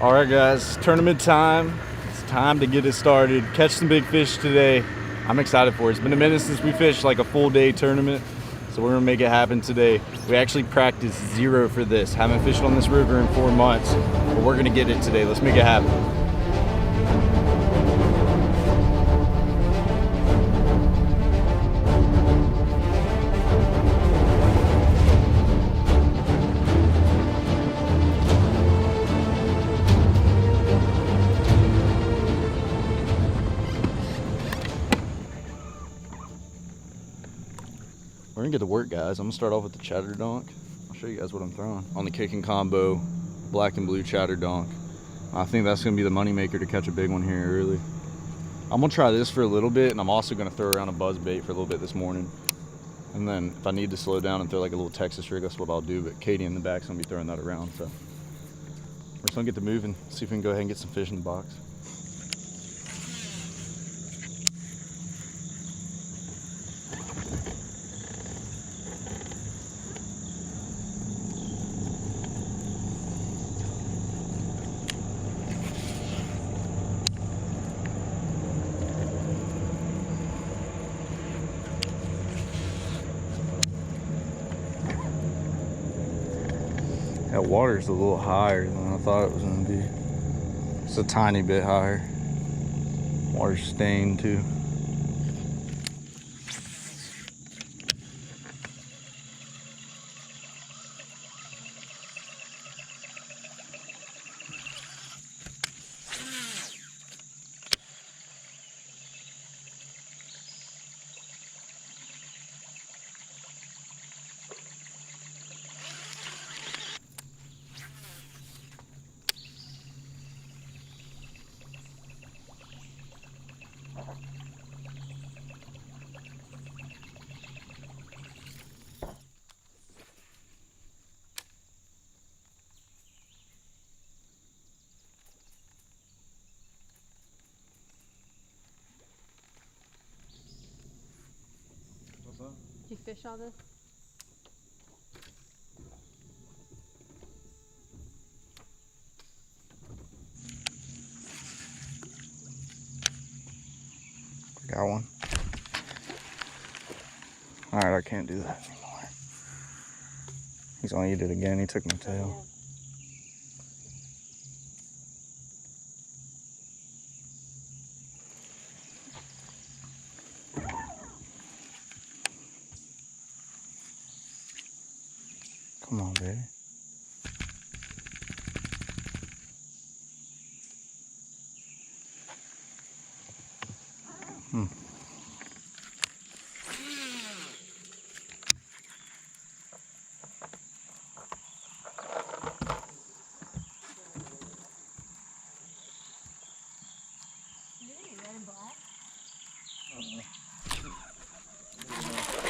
All right, guys, tournament time. It's time to get it started. Catch some big fish today. I'm excited for it. It's been a minute since we fished like a full day tournament, so we're gonna make it happen today. We actually practiced zero for this. Haven't fished on this river in 4 months, but we're gonna get it today. Let's make it happen. We're gonna get to work, guys. I'm gonna start off with the chatter donk. I'll show you guys what I'm throwing. On the Kickin combo, black and blue chatter donk. I think that's gonna be the money maker to catch a big one here early. I'm gonna try this for a little bit, and I'm also gonna throw around a buzz bait for a little bit this morning. And then if I need to slow down and throw like a little Texas rig, that's what I'll do. But Katie in the back's gonna be throwing that around. So we're just gonna get to moving, see if we can go ahead and get some fish in the box. That water's a little higher than I thought it was gonna be. It's a tiny bit higher. Water's stained too. Did you fish all this? Got one. All right, I can't do that anymore. He's gonna eat it again. He took my tail. Come on, baby.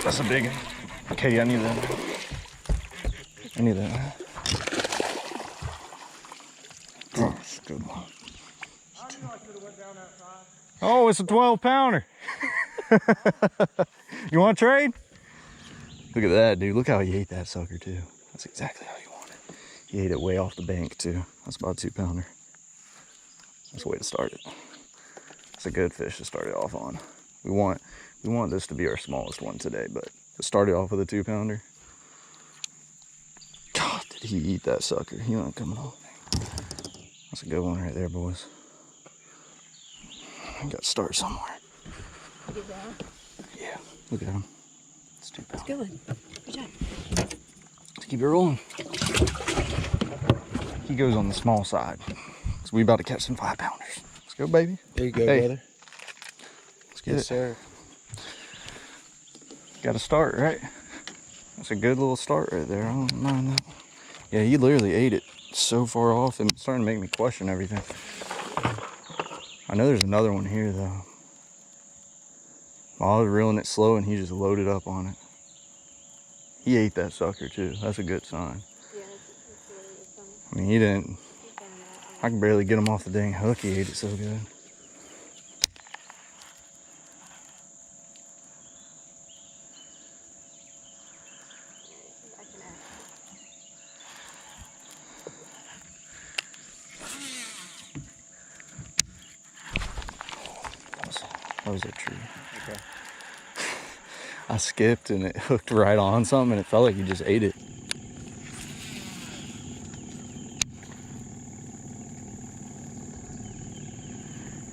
That's a big one. Okay, I need that. I need that. Oh, that's a good one. Oh, it's a 12-pounder. You want to trade? Look at that, dude. Look how he ate that sucker, too. That's exactly how you want it. He ate it way off the bank, too. That's about a 2-pounder. That's the way to start it. It's a good fish to start it off on. We want this to be our smallest one today, but to start it off with a 2-pounder. God, did he eat that sucker? He not coming off. That's a good one right there, boys. I got to start somewhere. Get down. Yeah, look at him. It's 2 pounds. It's good one. Good job. Let's keep it rolling. He goes on the small side. So we about to catch some 5-pounders. Let's go, baby. There you go, brother. Let's get it. Sir. Got to start, right? That's a good little start right there. I don't mind that. Yeah, he literally ate it so far off, and it's starting to make me question everything. I know there's another one here, though. I was reeling it slow, and he just loaded up on it. He ate that sucker, too. That's a good sign. Yeah, it's really good sign. I mean, he didn't... I can barely get him off the dang hook. He ate it so good. That was a tree. Okay. I skipped and it hooked right on something and it felt like you just ate it.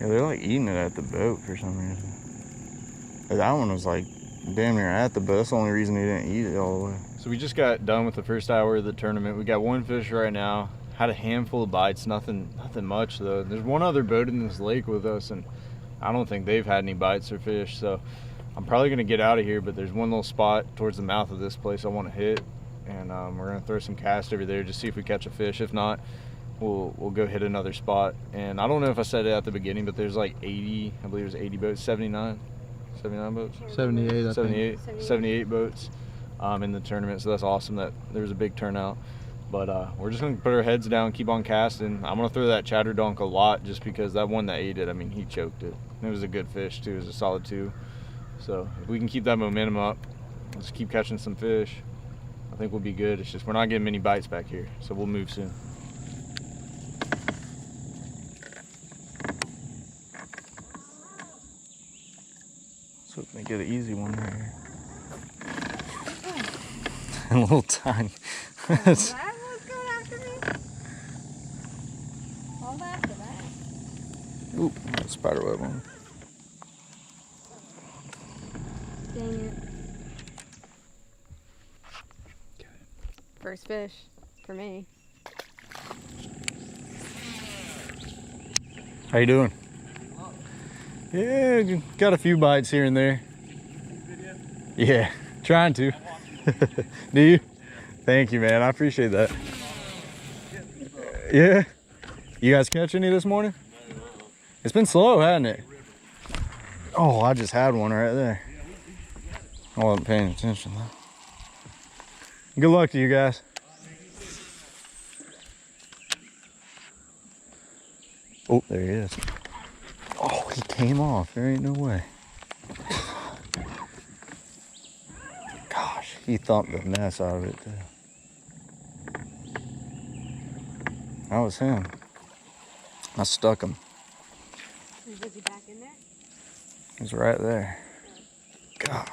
Yeah, they're like eating it at the boat for some reason. That one was like damn near at the boat. That's the only reason he didn't eat it all the way. So we just got done with the first hour of the tournament. We got one fish right now. Had a handful of bites, nothing much though. There's one other boat in this lake with us and I don't think they've had any bites or fish, so I'm probably gonna get out of here, but there's one little spot towards the mouth of this place I want to hit, and we're gonna throw some cast over there, just see if we catch a fish. If not, we'll go hit another spot. And I don't know if I said it at the beginning, but there's like 80, I believe it was 80 boats, 79 boats? 78, I 78, think. 78 boats in the tournament, so that's awesome that there was a big turnout. But we're just gonna put our heads down, keep on casting. I'm gonna throw that chatter donk a lot just because that one that ate it, I mean, he choked it. It was a good fish too, it was a solid 2. So if we can keep that momentum up, just keep catching some fish, I think we'll be good. It's just we're not getting many bites back here, so we'll move soon. So we can get an easy one right here. A little tiny. That was going after me. All after that. Ooh, spider web on. Dang it. First fish for me. How you doing? Yeah, got a few bites here and there. Yeah, trying to. Do you? Thank you, man. I appreciate that. Yeah. You guys catch any this morning? It's been slow, hasn't it? Oh, I just had one right there. I wasn't paying attention though. Good luck to you guys. Oh, there he is. Oh, he came off. There ain't no way. Gosh, he thumped the mess out of it too. That was him. I stuck him. Was he back in there? He's right there. Gosh.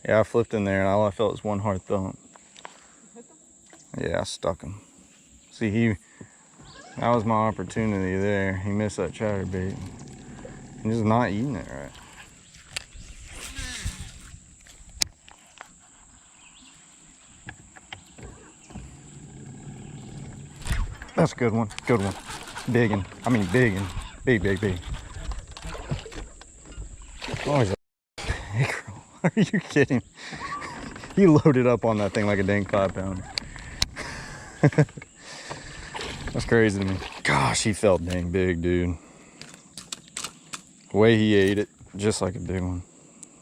Yeah, I flipped in there and all I felt was one hard thump. Yeah, I stuck him. See, that was my opportunity there. He missed that chatterbait. He's just not eating it right. That's a good one. Good one. Biggin'. I mean biggin'. Big, big, big. Oh, he's a mackerel. Are you kidding? He loaded up on that thing like a dang 5-pounder. That's crazy to me. Gosh, he felt dang big, dude. The way he ate it, just like a big one.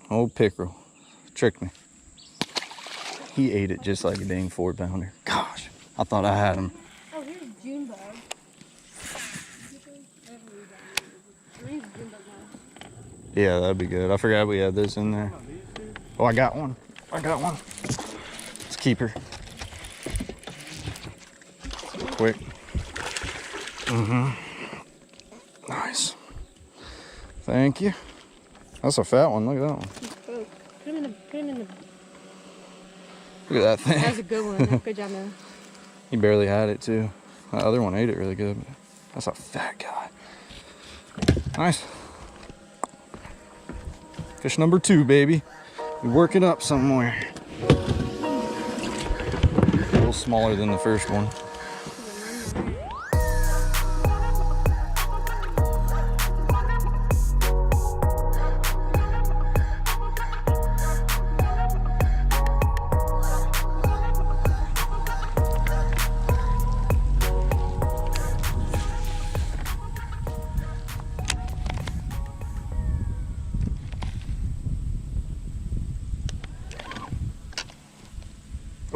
Old pickerel. Tricked me. He ate it just like a dang 4-pounder. Gosh, I thought I had him. Oh, here's June bug. Yeah, that'd be good. I forgot we had this in there. Oh, I got one. I got one. Let's keep her. Quick. Nice. Thank you. That's a fat one. Look at that one. Oh, put him in the. Look at that thing. That was a good one. Good job, man. He barely had it too. That other one ate it really good. But that's a fat guy. Nice. Fish number 2, baby. We work it up somewhere. A little smaller than the first one.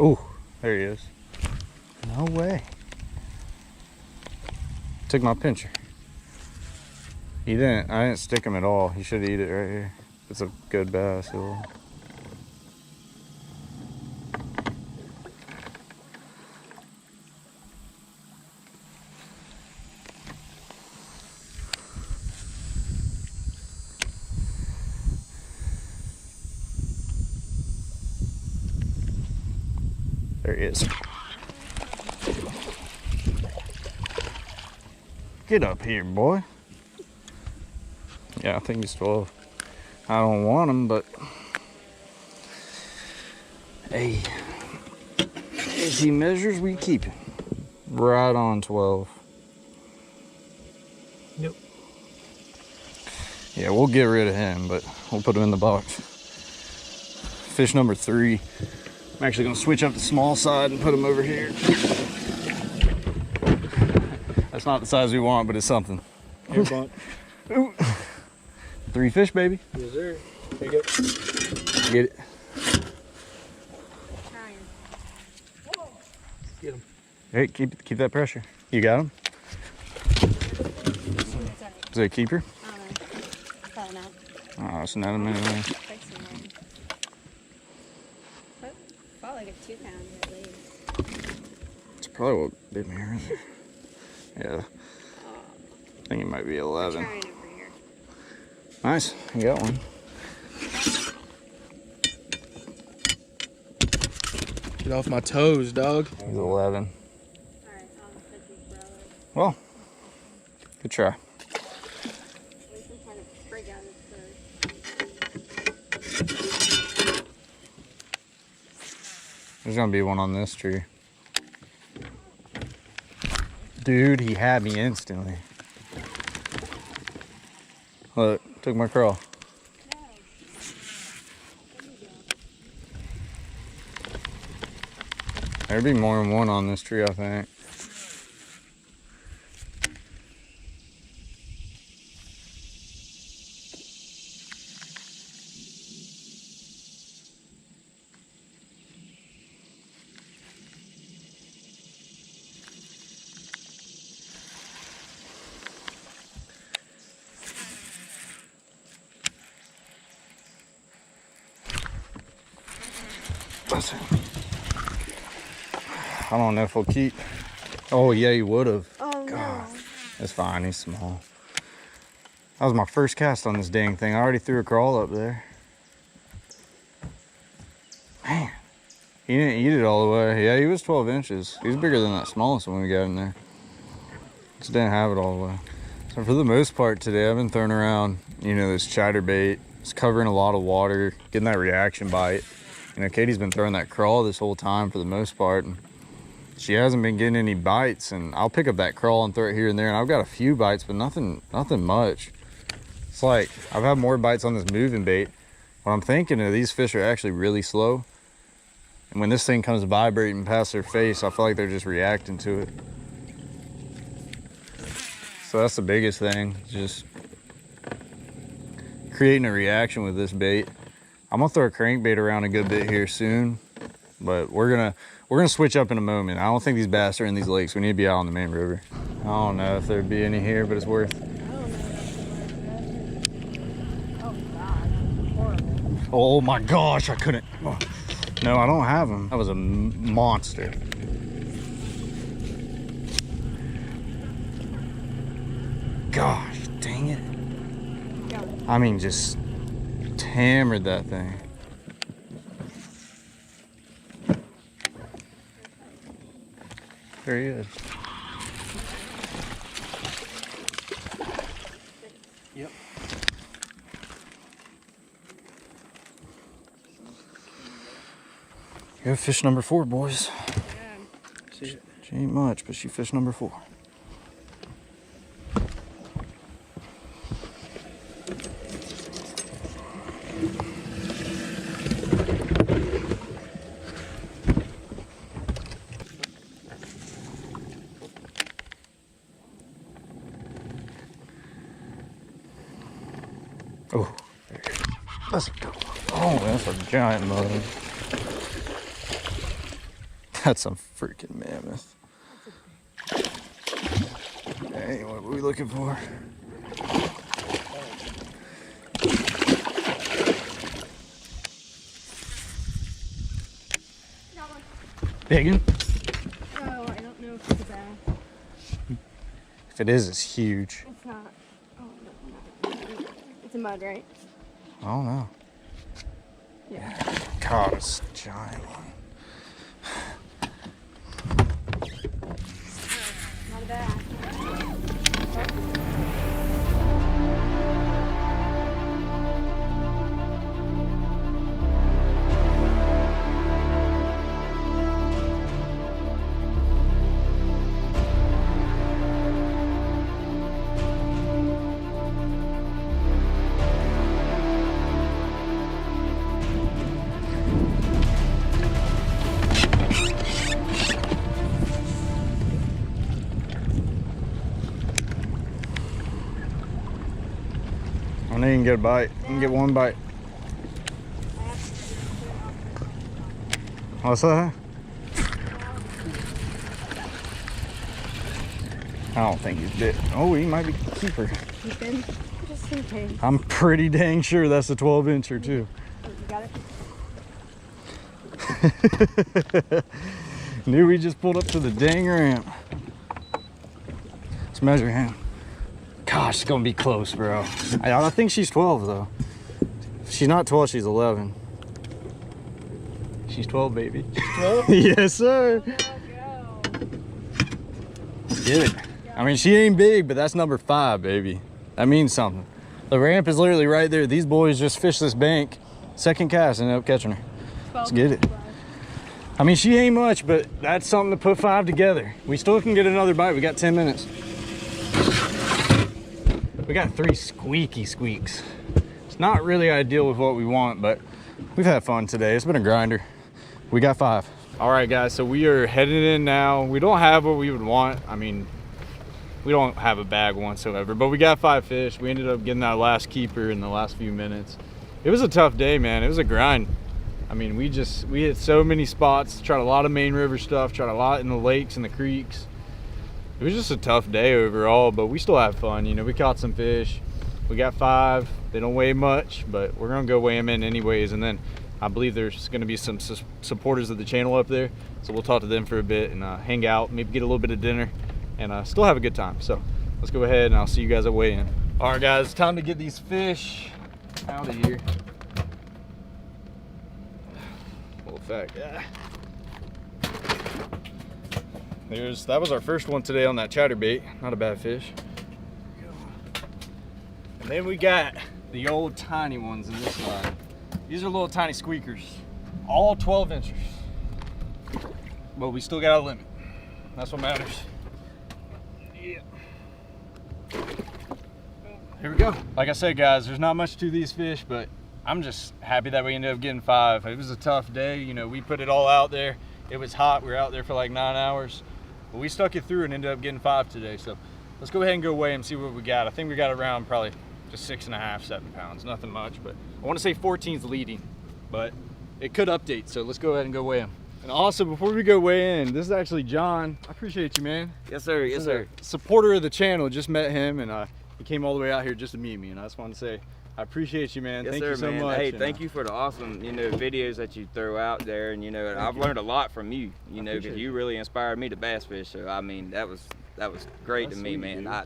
Oh, there he is. No way. Took my pincher. I didn't stick him at all. He should eat it right here. It's a good bass. There he is. Get up here, boy. Yeah, I think he's 12. I don't want him, but hey, as he measures, we keep him. Right on 12. Nope. Yeah, we'll get rid of him, but we'll put him in the box. Fish number 3. I'm actually gonna switch up the small side and put him over here. That's not the size we want, but it's something. Here, bump. Ooh. 3 fish, baby. Yes, sir. Here you go. Get it. Trying. Get him. Hey, keep that pressure. You got him? Is it a keeper? I don't know. Probably not. Oh, it's not a minute. Fixing one. But probably like a 2 pound at least. It's probably what bit me earlier. Yeah. I think it might be 11. Trying over here. Nice, you got one. Get off my toes, dog. He's 11. Alright, I'll put these brother. Well, good try. At least I'm trying to break out his third. There's gonna be one on this tree. Dude, he had me instantly. Look, took my crawl. There'd be more than one on this tree, I think. I don't know if we'll keep. Oh yeah, you would have. Oh no. It's fine. He's small. That was my first cast on this dang thing. I already threw a crawl up there. Man, he didn't eat it all the way. Yeah, he was 12 inches. He was bigger than that smallest one we got in there. Just didn't have it all the way. So for the most part today, I've been throwing around, you know, this chatterbait. It's covering a lot of water, getting that reaction bite. You know, Katie's been throwing that crawl this whole time for the most part, and she hasn't been getting any bites. And I'll pick up that crawl and throw it here and there, and I've got a few bites, but nothing much. It's like I've had more bites on this moving bait. What I'm thinking is these fish are actually really slow, and when this thing comes vibrating past their face, I feel like they're just reacting to it. So that's the biggest thing, just creating a reaction with this bait. I'm gonna throw a crankbait around a good bit here soon, but we're gonna switch up in a moment. I don't think these bass are in these lakes. We need to be out on the main river. I don't know if there'd be any here, but it's worth. Oh god, horrible. Oh my gosh, I couldn't. Oh. No, I don't have them. That was a monster. Gosh, dang it. I mean, just hammered that thing. There he is. Yep. Go fish number 4, boys. Yeah. See it. She ain't much, but she fish number 4. Oh, let's go. Oh, that's a giant mud. That's a freaking mammoth. Hey, what were we looking for? Got one. Biggin? Oh, I don't know if it's a bass. If it is, it's huge. It's not. Oh, no, it's a mud, right? I don't know. Yeah. God, it's a giant one. that. I know you can get a bite. You can get one bite. What's that? I don't think he's bit. Oh, he might be keeper. Keeping, just in case. I'm pretty dang sure that's a 12-incher too. Oh, you got it? Knew we just pulled up to the dang ramp. Let's measure him. Gosh, it's gonna be close, bro. I think she's 12 though. If she's not 12, she's 11. She's 12, baby. 12? Yes, sir. Get it. I mean, she ain't big, but that's number 5, baby. That means something. The ramp is literally right there. These boys just fished this bank. Second cast, ended up catching her. Let's get it. I mean, she ain't much, but that's something to put 5 together. We still can get another bite. We got 10 minutes. We got 3 squeaky squeaks. It's not really ideal with what we want, but we've had fun today. It's been a grinder. We got 5. All right, guys, so we are heading in now. We don't have what we would want. I mean, we don't have a bag whatsoever, but we got 5 fish. We ended up getting that last keeper in the last few minutes. It was a tough day, man. It was a grind. I mean, we hit so many spots, tried a lot of main river stuff, tried a lot in the lakes and the creeks. It was just a tough day overall, but we still had fun. You know, we caught some fish. We got 5. They don't weigh much, but we're gonna go weigh them in anyways. And then I believe there's gonna be some supporters of the channel up there. So we'll talk to them for a bit and hang out, maybe get a little bit of dinner and still have a good time. So let's go ahead and I'll see you guys at weigh-in. All right, guys, time to get these fish out of here. Little fat guy. That was our first one today on that chatterbait. Not a bad fish. And then we got the old tiny ones in this line. These are little tiny squeakers, all 12 inches. But we still got a limit. That's what matters. Yeah. Here we go. Like I said, guys, there's not much to these fish, but I'm just happy that we ended up getting 5. It was a tough day. You know, we put it all out there. It was hot. We were out there for like 9 hours. But we stuck it through and ended up getting 5 today. So let's go ahead and go weigh and see what we got. I think we got around probably just 6.5, 7 pounds. Nothing much, but I want to say 14's leading, but it could update. So let's go ahead and go weigh him. And also, before we go weigh in, this is actually John. I appreciate you, man. Yes, sir. Yes, sir. Supporter of the channel. Just met him, and he came all the way out here just to meet me. And I just want to say, I appreciate you, man. Yes, thank sir, you so man. much. Hey, thank you for the awesome, videos that you throw out there, and I've learned a lot from you. Because you really inspired me to bass fish. So I mean, that was great to me, man. I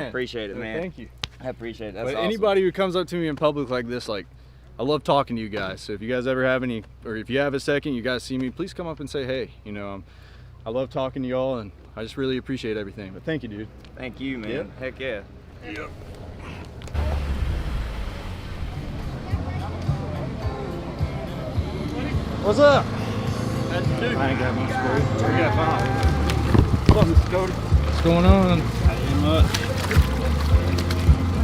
appreciate it, man. Thank you. I appreciate it. That's But awesome. anybody who comes up to me in public like this, like, I love talking to you guys. So if you guys ever have any, or if you have a second, you guys see me, please come up and say hey. I love talking to y'all, and I just really appreciate everything. But thank you, dude. Thank you, man. Yep. Heck yeah. Yep. What's up? That's 2. I ain't got much for you. We got 5. What's up, Mr. Cody? What's going on? Not too much.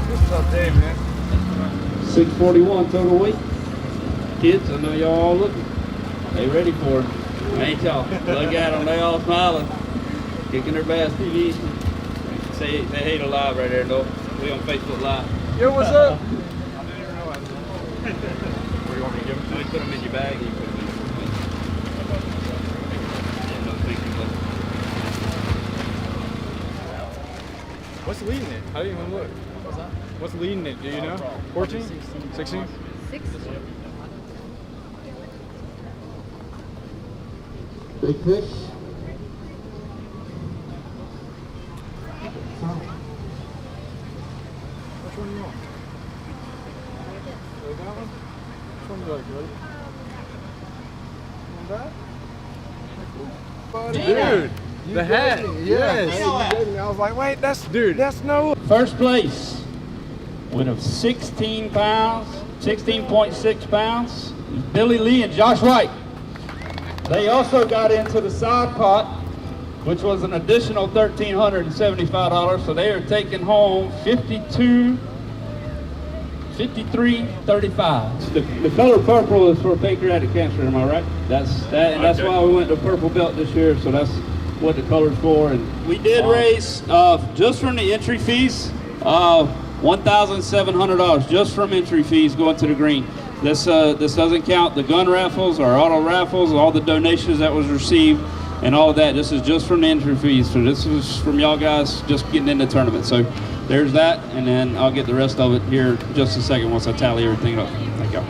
What's up, Dave, man? 641 total weight. Kids, I know y'all all looking. They ready for it. Ain't y'all? Look at them, they all smiling. Kicking their bass TV. Say they hate alive right there, though. We on Facebook Live. Yo, what's up? I didn't even realize that. Where you want me to give them to? You put them in your bag. You put them in your bag. Yeah, no picking, but What's leading it? How do you even look? What's that? What's leading it? Do you know? 14? 16? 6. big fish. Which one do you want? That one? Which one do you like, buddy? You want that? Buddy. Dude! The hat. Yes. I was like, wait, that's Dude. That's no. First place, win of 16 pounds, 16.6 pounds, Billy Lee and Josh White. They also got into the side pot, which was an additional $1,375. So they are taking home $53.35. The color purple is for pancreatic cancer, am I right? That's why we went to purple belt this year. So that's what the color's for. And we did raise just from the entry fees, $1,700 just from entry fees going to the green. This doesn't count the gun raffles or auto raffles, all the donations that was received, and all of that. This is just from the entry fees. So this was from y'all guys just getting in the tournament. So there's that, and then I'll get the rest of it here in just a second once I tally everything up. Thank y'all.